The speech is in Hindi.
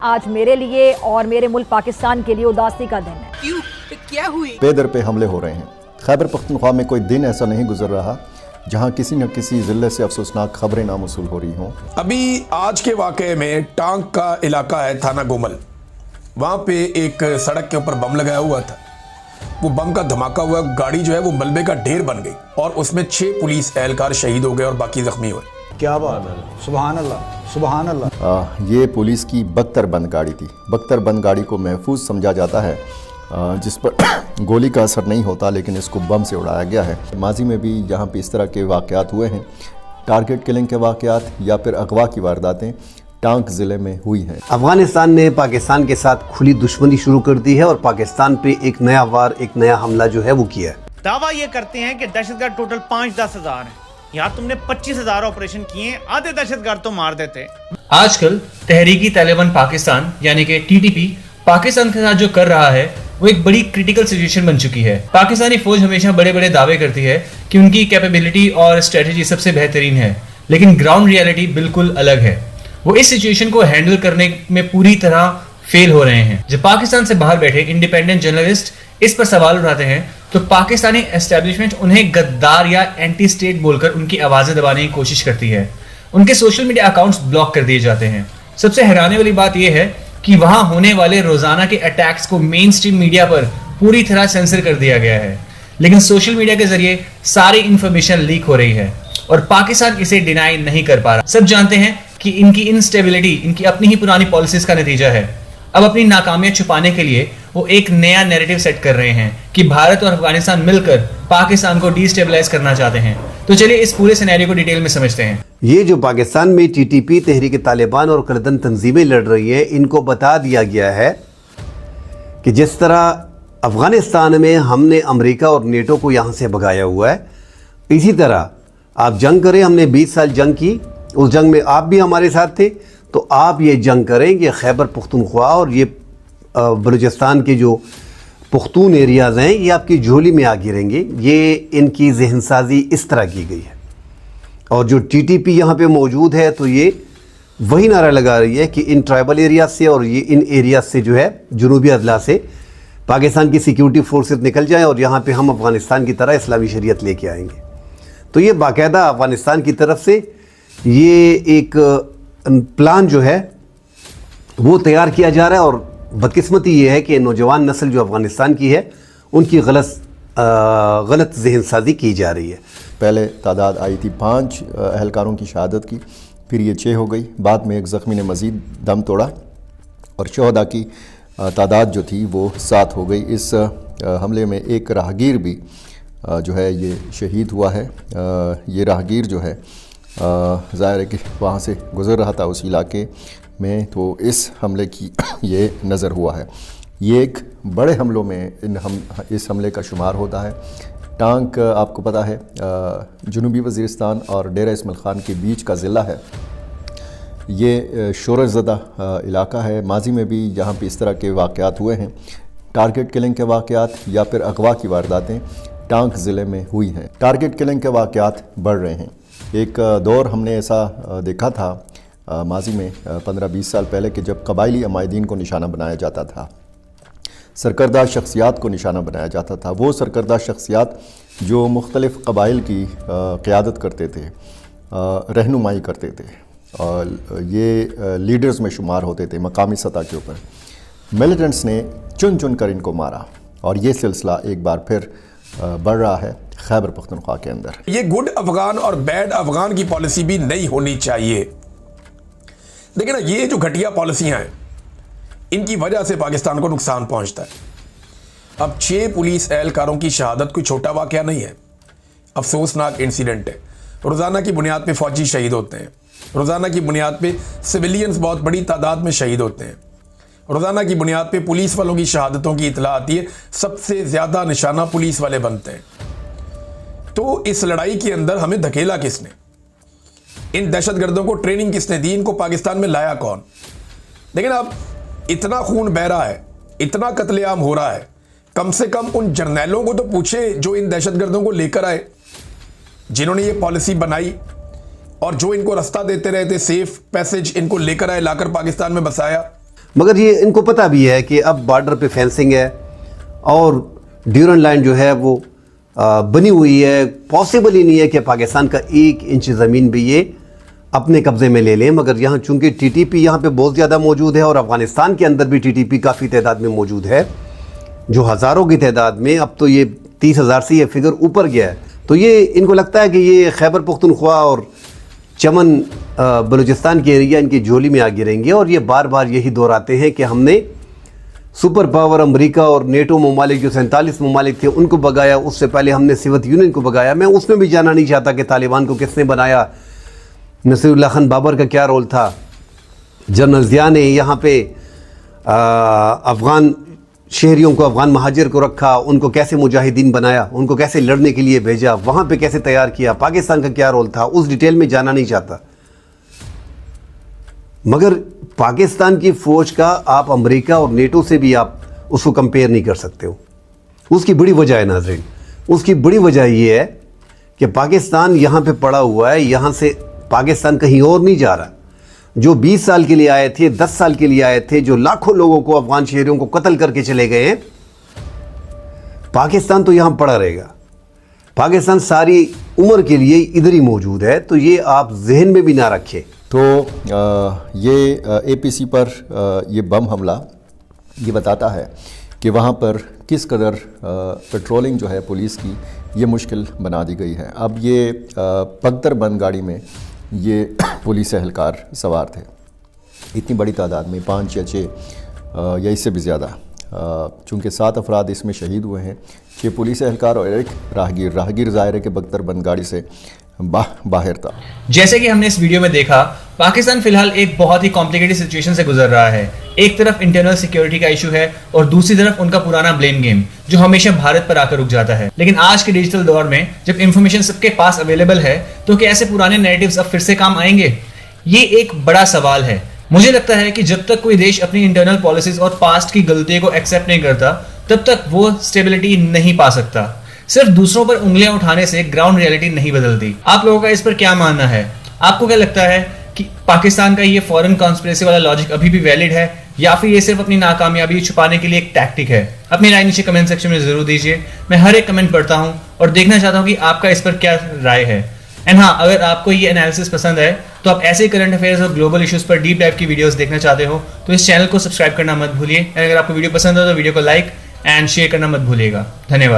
आज मेरे लिए और मेरे मुल्क पाकिस्तान के लिए उदासी का दिन है। क्यों? क्या हुई? बेदर पे हमले हो रहे हैं। खैबर पख्तूनख्वा में कोई दिन ऐसा नहीं गुजर रहा जहां किसी न किसी जिले से अफसोसनाक खबरें नामौसूल हो रही हों। अभी आज के वाक़े में टांग का इलाका है, थाना गोमल। वहाँ पे एक सड़क के ऊपर बम लगाया हुआ था। वो बम का धमाका हुआ, गाड़ी जो है वो मलबे का ढेर बन गई और उसमें 6 पुलिस एहलकार शहीद हो गए और बाकी जख्मी हुए। क्या बात है, सुभान अल्लाह सुभान अल्लाह। ये पुलिस की बख्तर बंद गाड़ी थी। बख्तर बंद गाड़ी को महफूज समझा जाता है, जिस पर गोली का असर नहीं होता, लेकिन इसको बम से उड़ाया गया है। माजी में भी यहाँ पे इस तरह के वाक़यात हुए हैं। टारगेट किलिंग के वाक़यात या फिर अगवा की वारदातें टांग ज़िले में हुई हैं। अफगानिस्तान ने पाकिस्तान के साथ खुली दुश्मनी शुरू कर दी है और पाकिस्तान पे एक नया वार, एक नया हमला जो है वो किया है। दावा ये करते हैं कि दहशतगर्द टोटल 5-10 हजार हैं। यहाँ तुमने 25,000 ऑपरेशन किए, आधे दहशतगर्द तो मार देते। आजकल तहरीकी तालिबान पाकिस्तान यानी कि टीटीपी पाकिस्तान के साथ जो कर रहा है वो एक बड़ी क्रिटिकल सिचुएशन बन चुकी है। पाकिस्तानी फौज हमेशा बड़े बड़े दावे करती है कि उनकी कैपेबिलिटी और स्ट्रेटजी सबसे बेहतरीन है, लेकिन ग्राउंड रियलिटी बिल्कुल अलग है। वो इस सिचुएशन को हैंडल करने में पूरी तरह फेल हो रहे हैं। जब पाकिस्तान से बाहर बैठे इंडिपेंडेंट जर्नलिस्ट इस पर सवाल उठाते हैं तो पाकिस्तानी एस्टेब्लिशमेंट उन्हें गद्दार या एंटी स्टेट बोलकर उनकी आवाजें दबाने की कोशिश करती है। उनके सोशल मीडिया अकाउंट्स ब्लॉक कर दिए जाते हैं। सबसे हैरानी वाली बात यह है कि वहां होने वाले रोजाना के अटैक्स को मेन स्ट्रीम मीडिया पर पूरी तरह सेंसर कर दिया गया है, लेकिन सोशल मीडिया के जरिए सारी इंफॉर्मेशन लीक हो रही है और पाकिस्तान इसे डिनाई नहीं कर पा रहा। सब जानते हैं कि इनकी इनस्टेबिलिटी इनकी अपनी ही पुरानी पॉलिसीज का नतीजा है। अब अपनी नाकामियां छुपाने के लिए वो एक नया नैरेटिव सेट कर रहे हैं कि भारत और अफगानिस्तान मिलकर पाकिस्तान को डिस्टेबलाइज करना चाहते हैं। तो चलिए इस पूरे सिनेरियो को डिटेल में समझते हैं। ये जो पाकिस्तान में टीटीपी, तहरीक तालिबान और करदन तंजीमें लड़ रही हैं, इनको बता दिया गया है कि जिस तरह अफगानिस्तान में हमने अमेरिका और नेटो को यहाँ से भगाया हुआ है, इसी तरह आप जंग करें। हमने 20 साल जंग की, उस जंग में आप भी हमारे साथ थे, तो आप ये जंग करें। ये खैबर पख्तूनख्वा और ये बलूचिस्तान के जो पुख्तून एरियाज़ हैं, ये आपकी झोली में आ गिरेंगे। ये इनकी जहनसाजी इस तरह की गई है। और जो टीटीपी यहाँ पे मौजूद है, तो ये वही नारा लगा रही है कि इन ट्राइबल एरिया से और ये इन एरिया से जो है जनूबी अदला से पाकिस्तान की सिक्योरिटी फोर्सेस निकल जाएं और यहाँ पे हम अफ़गानिस्तान की तरह इस्लामी शरीयत लेके आएंगे। तो ये बाकायदा अफ़गानिस्तान की तरफ से ये एक प्लान जो है वो तैयार किया जा रहा है। और बदकिस्मती ये है कि नौजवान नस्ल जो अफ़गानिस्तान की है, उनकी गलत जहनसाजी की जा रही है। पहले तादाद आई थी 5 एहलकारों की शहादत की, फिर ये 6 हो गई। बाद में एक ज़ख्मी ने मज़ीद दम तोड़ा और शहदा की तादाद जो थी वो 7 हो गई। इस हमले में एक राहगीर भी जो है ये शहीद हुआ है। ये राहगीर जो है ज़ाहिर है कि वहाँ से गुज़र रहा था उस इलाके में, तो इस हमले की ये नज़र हुआ है। ये एक बड़े हमलों में इस हमले का शुमार होता है। टांग आपको पता है जनूबी वज़ीरिस्तान और डेरा इस्माइल ख़ान के बीच का ज़िला है। ये शोरज़दा इलाका है। माजी में भी यहाँ पे इस तरह के वाक़यात हुए हैं। टारगेट किलिंग के वाक़यात या फिर अगवा की वारदातें टांग ज़िले में हुई हैं। टारगेट किलिंग के वाक़यात बढ़ रहे हैं। एक दौर हमने ऐसा देखा था माजी में 15-20 साल पहले कि जब कबायली अमायदीन को निशाना बनाया जाता था, सरकर्दा शख्सियात को निशाना बनाया जाता था। वो सरकर्दा शख्सियात जो मुख्तलिफ़ कबाइल की क़यादत करते थे, रहनुमाई करते थे, और ये लीडर्स में शुमार होते थे मकामी सतह के ऊपर। मिलिटेंट्स ने चुन चुन कर इनको मारा और ये सिलसिला एक बार फिर बढ़ रहा है खैबर पख्तूनख्वा के अंदर। ये गुड अफगान और बैड अफगान की पॉलिसी भी नहीं होनी चाहिए। देखिए ना, ये जो घटिया पॉलिसियां हैं, इनकी वजह से पाकिस्तान को नुकसान पहुंचता है। अब 6 पुलिस एहलकारों की शहादत कोई छोटा वाकया नहीं है, अफसोसनाक इंसिडेंट है। रोज़ाना की बुनियाद पे फौजी शहीद होते हैं, रोज़ाना की बुनियाद पे सिविलियंस बहुत बड़ी तादाद में शहीद होते हैं, रोज़ाना की बुनियाद पे पुलिस वालों की शहादतों की इतला आती है। सबसे ज़्यादा निशाना पुलिस वाले बनते हैं। तो इस लड़ाई के अंदर हमें धकेला किसने? इन दहशतगर्दों को ट्रेनिंग किसने दी? इनको पाकिस्तान में लाया कौन? लेकिन अब इतना खून बह रहा है, इतना कत्लेआम हो रहा है, कम से कम उन जर्नैलों को तो पूछे जो इन दहशतगर्दों को लेकर आए, जिन्होंने ये पॉलिसी बनाई और जो इनको रास्ता देते रहे थे, सेफ पैसेज इनको लेकर आए, लाकर पाकिस्तान में बसाया। मगर ये इनको पता भी है कि अब बॉर्डर पे फेंसिंग है और ड्यूरन लाइन जो है वो बनी हुई है। पॉसिबल ही नहीं है कि पाकिस्तान का 1 इंच ज़मीन भी ये अपने कब्ज़े में ले लें। मगर यहाँ चूँकि टीटीपी यहाँ पे बहुत ज़्यादा मौजूद है और अफ़गानिस्तान के अंदर भी टीटीपी काफ़ी तादाद में मौजूद है, जो हज़ारों की तादाद में, अब तो ये 30,000 से ये फिगर ऊपर गया है। तो ये इनको लगता है कि ये खैबर पख्तूनख्वा और चमन बलूचिस्तान के एरिया इनकी झोली में आ गिरेंगे। और ये बार बार यही दोहराते हैं कि हमने सुपर पावर अमेरिका और नेटो ममालिक जो 47 ममालिक थे उनको भगाया, उससे पहले हमने सोवियत यूनियन को भगाया। मैं उसमें भी जाना नहीं चाहता कि तालिबान को किसने बनाया, नसीरुल्लाह खान बाबर का क्या रोल था, जनरल ज़िया ने यहाँ पे अफ़गान शहरियों को, अफ़गान महाजिर को रखा, उनको कैसे मुजाहिदीन बनाया, उनको कैसे लड़ने के लिए भेजा, वहाँ पे कैसे तैयार किया, पाकिस्तान का क्या रोल था, उस डिटेल में जाना नहीं चाहता। मगर पाकिस्तान की फ़ौज का आप अमेरिका और नेटो से भी आप उसको कंपेयर नहीं कर सकते हो। उसकी बड़ी वजह है नाज़रीन, उसकी बड़ी वजह ये है कि पाकिस्तान यहाँ पे पड़ा हुआ है, यहाँ से पाकिस्तान कहीं और नहीं जा रहा। जो 20 साल के लिए आए थे, 10 साल के लिए आए थे, जो लाखों लोगों को, अफगान शहरियों को कत्ल करके चले गए हैं, पाकिस्तान तो यहाँ पड़ा रहेगा। पाकिस्तान सारी उम्र के लिए इधर ही मौजूद है। तो ये आप जहन में भी ना रखें। तो ये एपीसी पर ये बम हमला ये बताता है कि वहाँ पर किस कदर पेट्रोलिंग जो है पुलिस की ये मुश्किल बना दी गई है। अब ये पगतर बंद गाड़ी में ये पुलिस एहलकार सवार थे, इतनी बड़ी तादाद में 5 या 6 या इससे भी ज़्यादा, चूँकि 7 अफराद इसमें शहीद हुए हैं, 6 पुलिस एहलकार और एक राहगीर ज़ाहिर है कि बख्तर बंद गाड़ी से बाहर था। जैसे कि हमने इस वीडियो में देखा, पाकिस्तान फिलहाल एक बहुत ही कॉम्प्लिकेटेड सिचुएशन से गुजर रहा है। एक तरफ इंटरनल सिक्योरिटी का इशू है और दूसरी तरफ उनका पुराना ब्लेम गेम जो हमेशा भारत पर आकर रुक जाता है। लेकिन आज के डिजिटल दौर में जब इंफॉर्मेशन सबके पास अवेलेबल है तो क्या ऐसे पुराने नैरेटिव्स अब फिर से काम आएंगे? ये एक बड़ा सवाल है। मुझे लगता है कि जब तक कोई देश अपनी इंटरनल पॉलिसीज और पास्ट की गलतियों को एक्सेप्ट नहीं करता तब तक वो स्टेबिलिटी नहीं पा सकता। सिर्फ दूसरों पर उंगलियां उठाने से ग्राउंड रियलिटी नहीं बदलती। आप लोगों का इस पर क्या मानना है? आपको क्या लगता है कि पाकिस्तान का ये फॉरेन कॉन्स्पिरेसी वाला लॉजिक अभी भी वैलिड है या फिर ये सिर्फ अपनी नाकामयाबी छुपाने के लिए एक टैक्टिक है? अपनी राय नीचे कमेंट सेक्शन में जरूर दीजिए। मैं हर एक कमेंट पढ़ता हूं और देखना चाहता हूं कि आपका इस पर क्या राय है। एंड हाँ, अगर आपको ये एनालिसिस पसंद है तो आप ऐसे करंट अफेयर्स और ग्लोबल इश्यूज पर डीप डाइव की वीडियोस देखना चाहते हो तो इस चैनल को सब्सक्राइब करना मत भूलिए। एंड अगर आपको वीडियो पसंद हो तो वीडियो को लाइक एंड शेयर करना मत भूलिएगा। धन्यवाद।